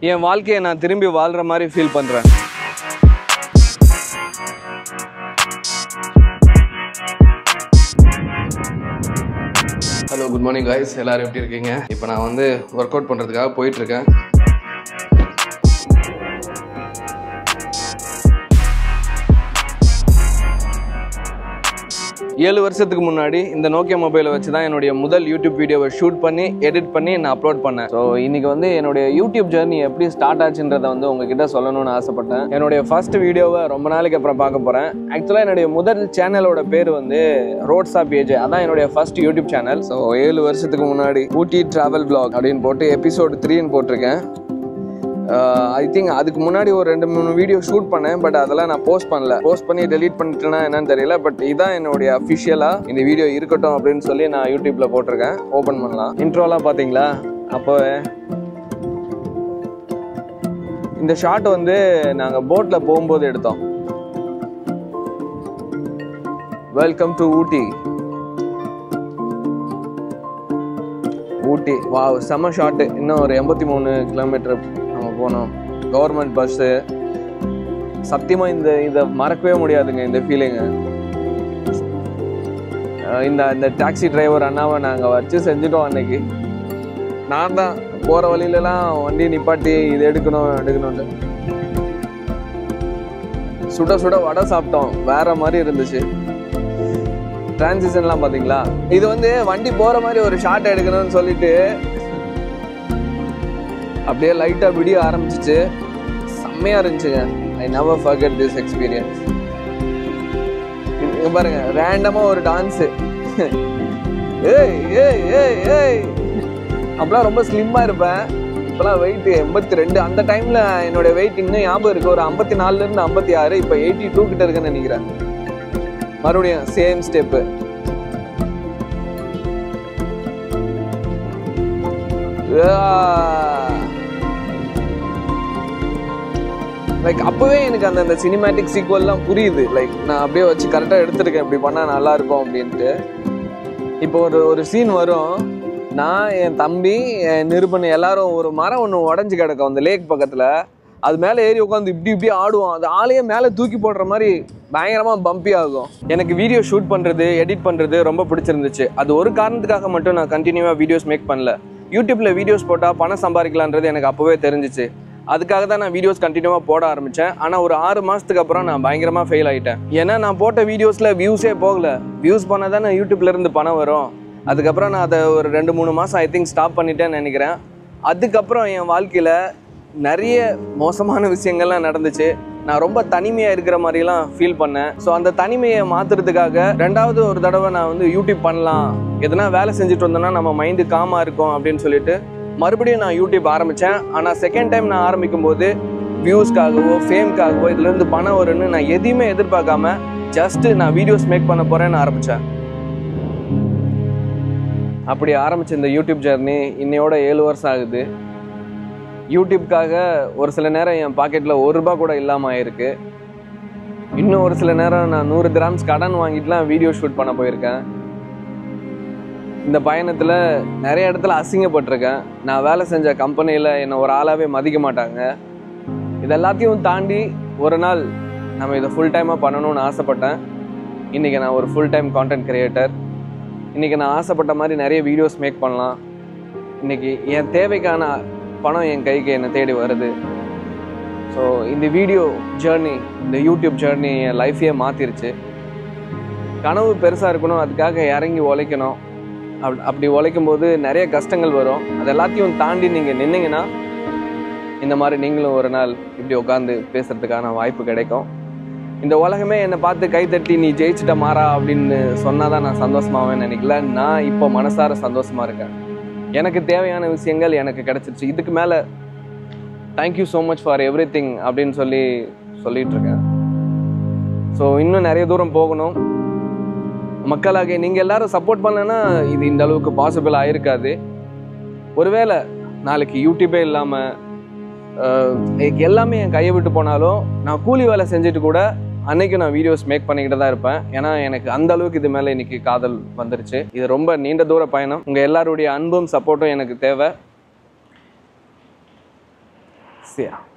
என் வாழ்க்கையை நான் திரும்பி வாழ்ற மாதிரி ஃபீல் பண்றேன். Hello, good morning guys. எல்லாரும் எப்படி இருக்கீங்க? இப்போ நான் வந்து ஒர்க் அவுட் பண்றதுக்காக போயிட்டு இருக்கேன். ஏழு வருஷத்துக்கு முன்னாடி இந்த நோக்கியா மொபைலை வச்சு தான் என்னுடைய முதல் யூடியூப் வீடியோவை ஷூட் பண்ணி எடிட் பண்ணி நான் அப்லோட் பண்ணேன். ஸோ இன்னைக்கு வந்து என்னுடைய யூடியூப் ஜர்னி எப்படி ஸ்டார்ட் ஆச்சுன்றதை வந்து உங்ககிட்ட சொல்லணும்னு ஆசைப்பட்டேன். என்னுடைய ஃபர்ஸ்ட் வீடியோவை ரொம்ப நாளைக்கு அப்புறம் பார்க்க போகிறேன். ஆக்சுவலாக என்னுடைய முதல் சேனலோட பேர் வந்து ரோட்ஸா பேஜ். அதான் என்னுடைய ஃபர்ஸ்ட் யூடியூப் சேனல். ஸோ 7 வருஷத்துக்கு முன்னாடி ஊட்டி ட்ராவல் vlog அப்படின்னு போட்டு எபிசோடு 3ன்னு போட்டிருக்கேன். ஐ திங்க் அதுக்கு முன்னாடி ஒரு 2-3 வீடியோ ஷூட் பண்ணேன். பட் அதெல்லாம் நான் போஸ்ட் பண்ணி டெலீட் பண்ணிட்டேன்னா என்னன்னு தெரியல. பட் இதான் என்னுடைய அஃபிஷியலாக இந்த வீடியோ இருக்கட்டும் அப்படின்னு சொல்லி நான் யூடியூப்ல போட்டிருக்கேன். ஓப்பன் பண்ணலாம். இன்ட்ரோலாம் பார்த்தீங்களா? அப்போ இந்த ஷாட் வந்து நாங்கள் போட்டில் போகும்போது எடுத்தோம். Welcome to Ooty. Ooty wow, செம்ம ஷாட்டு. இன்னும் ஒரு 83 கிலோமீட்டர் நம்ம போனோம். Government bus. சத்தியமாக இதை மறக்கவே முடியாதுங்க இந்த ஃபீலிங்கு. இந்த டாக்ஸி டிரைவர் அண்ணாவை நாங்கள் வச்சு செஞ்சுட்டோம் அன்னைக்கு. நான் தான் போகிற வழியிலலாம் வண்டி நிப்பாட்டி இது எடுக்கணும்னு சுட சுட வடை சாப்பிட்டோம். வேற மாதிரி இருந்துச்சு. டிரான்சிஷன்லாம் பார்த்தீங்களா? இது வந்து வண்டி போகிற மாதிரி ஒரு ஷாட் எடுக்கணும்னு சொல்லிட்டு அப்படியே லைட்டாக வீடியோ ஆரம்பிச்சிச்சு. செம்மையாக இருந்துச்சுங்க. I never forget this experience. இங்கே பாருங்க, ரேண்டமாக ஒரு டான்ஸு. ஏய் ஏய் ஏய் ஏய் அப்பெல்லாம் ரொம்ப ஸ்லிம்மாக இருப்பேன். இப்போலாம் வெயிட் 82. அந்த டைமில் என்னோட வெயிட் இன்னும் ஞாபகம் இருக்குது. ஒரு 54 56. இப்போ 82 கிட்ட இருக்குன்னு நினைக்கிறேன். மறுபடியும் சேம் ஸ்டெப்பு. லைக் அப்பவே எனக்கு அந்த சினிமேட்டிக் சீக்வல்லாம் புரியுது. லைக் நான் அப்படியே வச்சு கரெக்டாக எடுத்துருக்கேன். இப்படி பண்ணால் நல்லா இருக்கும் அப்படின்ட்டு. இப்போ ஒரு சீன் வரும். நான், என் தம்பி, என் நிருபன் எல்லாரும் ஒரு மரம் ஒன்று உடஞ்சி கிடக்கும் அந்த லேக் பக்கத்தில். அது மேலே ஏறி உட்காந்து இப்படி ஆடுவோம். அது ஆளையே மேலே தூக்கி போடுற மாதிரி பயங்கரமாக பம்பி ஆகும். எனக்கு வீடியோ ஷூட் பண்ணுறது, எடிட் பண்ணுறது ரொம்ப பிடிச்சிருந்துச்சு. அது ஒரு காரணத்துக்காக மட்டும் நான் கண்டினியூவாக வீடியோஸ் மேக் பண்ணல. யூடியூப்பில் வீடியோஸ் போட்டால் பணம் சம்பாதிக்கலான்றது எனக்கு அப்போவே தெரிஞ்சிச்சு. அதுக்காக தான் நான் வீடியோஸ் கண்டினியூவாக போட ஆரம்பித்தேன். ஆனால் ஒரு 6 மாதத்துக்கு அப்புறம் நான் பயங்கரமாக ஃபெயில் ஆகிட்டேன். ஏன்னா நான் போட்ட வீடியோஸில் வியூஸே போகல. வியூஸ் பண்ணால் தானே யூடியூப்லேருந்து பணம் வரும். அதுக்கப்புறம் நான் அதை ஒரு 2-3 மாதம் ஐ திங்க் ஸ்டாப் பண்ணிட்டேன்னு நினைக்கிறேன். அதுக்கப்புறம் என் வாழ்க்கையில் நிறைய மோசமான விஷயங்கள்லாம் நடந்துச்சு. நான் ரொம்ப தனிமையாக இருக்கிற மாதிரிலாம் ஃபீல் பண்ணேன். ஸோ அந்த தனிமையை மாற்றுறதுக்காக 2வது ஒரு தடவை நான் வந்து யூடியூப் பண்ணலாம், எதனா வேலை செஞ்சுட்டு வந்தோன்னா நம்ம மைண்டு காமாக இருக்கும் அப்படின்னு சொல்லிட்டு மறுபடியும் நான் யூடியூப் ஆரம்பித்தேன். ஆனால் செகண்ட் டைம் நான் ஆரம்பிக்கும் போது வியூஸ்க்காகவோ ஃபேம்க்காகவோ இதுலேருந்து பணம் வரும்னு நான் எதையுமே எதிர்பார்க்காம ஜஸ்ட்டு நான் வீடியோஸ் மேக் பண்ண போகிறேன்னு ஆரம்பித்தேன். அப்படி ஆரம்பித்த இந்த யூடியூப் ஜர்னி இன்னையோட 7 வருஷம் ஆகுது. யூடியூப்காக ஒரு சில நேரம் என் பாக்கெட்டில் ₹1 கூட இல்லாமல் ஆயிருக்கு. இன்னும் ஒரு சில நேரம் நான் 100 கிராம்ஸ் கடன் வாங்கிட்டுலாம் வீடியோ ஷூட் பண்ண போயிருக்கேன். இந்த பயணத்தில் நிறைய இடத்துல அசிங்கப்பட்டிருக்கேன். நான் வேலை செஞ்ச கம்பெனியில் என்னை ஒரு ஆளாகவே மதிக்க மாட்டாங்க. இதெல்லாத்தையும் தாண்டி ஒரு நாள் நம்ம இதை ஃபுல் டைமாக பண்ணணும்னு ஆசைப்பட்டேன். இன்றைக்கி நான் ஒரு ஃபுல் டைம் கான்டென்ட் கிரியேட்டர். இன்றைக்கி நான் ஆசைப்பட்ட மாதிரி நிறைய வீடியோஸ் மேக் பண்ணலாம். இன்றைக்கி என் தேவைக்கான பணம் என் கைக்கு என்னை தேடி வருது. ஸோ இந்த வீடியோ ஜேர்னி, இந்த யூடியூப் ஜேர்னி என் லைஃபையே மாற்றிருச்சு. கனவு பெருசாக இருக்கணும், அதுக்காக இறங்கி உழைக்கணும். அப்படி உழைக்கும் போது நிறைய கஷ்டங்கள் வரும். அது எல்லாத்தையும் தாண்டி நீங்கள் நின்னீங்கன்னா இந்த மாதிரி நீங்களும் ஒரு நாள் இப்படி உட்காந்து பேசுகிறதுக்கான வாய்ப்பு கிடைக்கும். இந்த உலகமே என்னை பார்த்து கைத்தட்டி நீ ஜெயிச்சிட்ட மாறா அப்படின்னு சொன்னால் தான் நான் சந்தோஷமாவேன்னு நினைக்கல. நான் இப்போ மனசார சந்தோஷமாக இருக்கேன். எனக்கு தேவையான விஷயங்கள் எனக்கு கிடச்சிருச்சு. இதுக்கு மேலே thank you so much for every thing அப்படின்னு சொல்லிகிட்ருக்கேன். ஸோ இன்னும் நிறைய தூரம் போகணும். மக்களாக நீங்கள் எல்லாரும் சப்போர்ட் பண்ணலன்னா இது இந்த அளவுக்கு பாசிபிள் ஆகிருக்காது. ஒருவேளை நாளைக்கு யூடியூபே இல்லாமல் எல்லாமே என் கையை விட்டு போனாலும் நான் கூலி வேலை செஞ்சுட்டு கூட அன்னைக்கு நான் வீடியோஸ் மேக் பண்ணிக்கிட்டு தான் இருப்பேன். ஏன்னா எனக்கு அந்த அளவுக்கு இது மேலே இன்னைக்கு காதல் வந்துருச்சு. இது ரொம்ப நீண்ட தூர பயணம். உங்கள் எல்லாருடைய அன்பும் சப்போர்ட்டும் எனக்கு தேவை. See ya.